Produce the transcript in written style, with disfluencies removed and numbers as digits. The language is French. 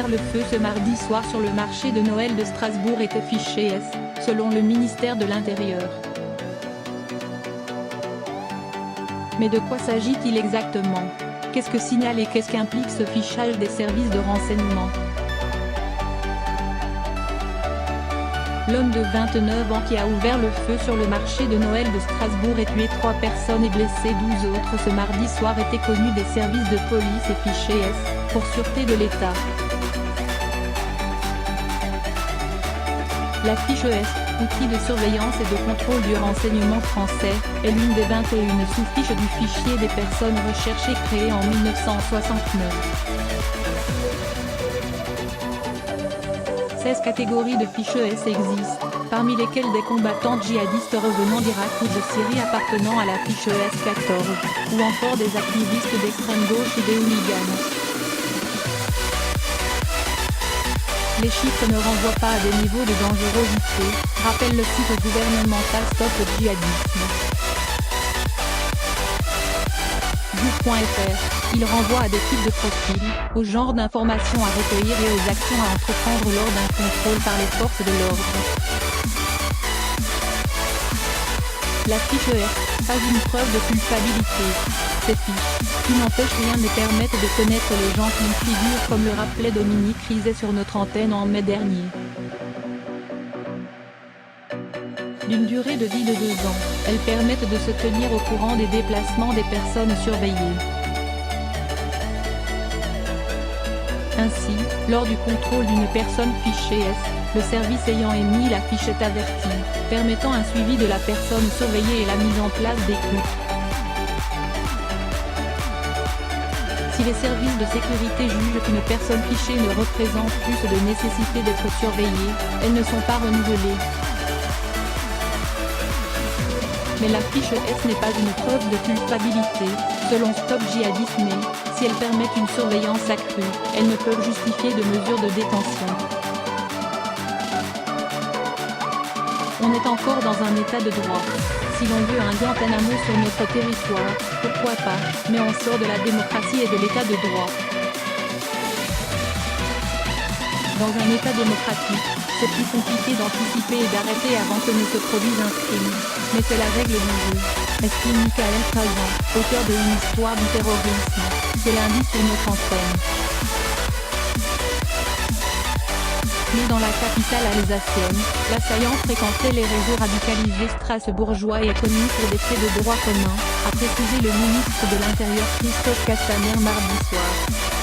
le feu ce mardi soir sur le marché de Noël de Strasbourg était fiché S, selon le ministère de l'Intérieur. Mais de quoi s'agit-il exactement? Qu'est-ce que signale et qu'est-ce qu'implique ce fichage des services de renseignement? L'homme de 29 ans qui a ouvert le feu sur le marché de Noël de Strasbourg et tué 3 personnes et blessé 12 autres ce mardi soir était connu des services de police et fiché S, pour sûreté de l'État. La fiche ES, outil de surveillance et de contrôle du renseignement français, est l'une des 21 sous-fiches du fichier des personnes recherchées créé en 1969. 16 catégories de fiches ES existent, parmi lesquelles des combattantes djihadistes revenant d'Irak ou de Syrie appartenant à la fiche ES 14, ou encore des activistes d'extrême gauche ou des hooligans. Les chiffres ne renvoient pas à des niveaux de dangerosité, rappelle le site gouvernemental Stop le djihadisme. Gouv.fr, il renvoie à des types de profils, au genre d'informations à recueillir et aux actions à entreprendre lors d'un contrôle par les forces de l'ordre. La fiche ES, pas une preuve de culpabilité. Ces fiches, qui n'empêchent rien ne permettent de connaître les gens qui y figurent comme le rappelait Dominique Rizet sur notre antenne en mai dernier. D'une durée de vie de 2 ans, elles permettent de se tenir au courant des déplacements des personnes surveillées. Ainsi, lors du contrôle d'une personne fichée S, le service ayant émis la fiche est averti, permettant un suivi de la personne surveillée et la mise en place d'écoute. Si les services de sécurité jugent qu'une personne fichée ne représente plus de nécessité d'être surveillée, elles ne sont pas renouvelées. Mais la fiche S n'est pas une preuve de culpabilité, selon Stop Djihadisme mais, si elles permettent une surveillance accrue, elles ne peuvent justifier de mesures de détention. On est encore dans un état de droit. Si l'on veut un Guantanamo sur notre territoire, pourquoi pas, mais on sort de la démocratie et de l'état de droit. Dans un état démocratique, c'est plus compliqué d'anticiper et d'arrêter avant que ne se produise un crime, mais c'est la règle du jeu, estime Michael Trazan, auteur de Une histoire du terrorisme, c'est lundi sur notre antenne. Né dans la capitale alsacienne, l'assaillant fréquentait les réseaux radicalisés strasbourgeois et est connu pour des faits de droit commun, a précisé le ministre de l'Intérieur Christophe Castaner mardi soir.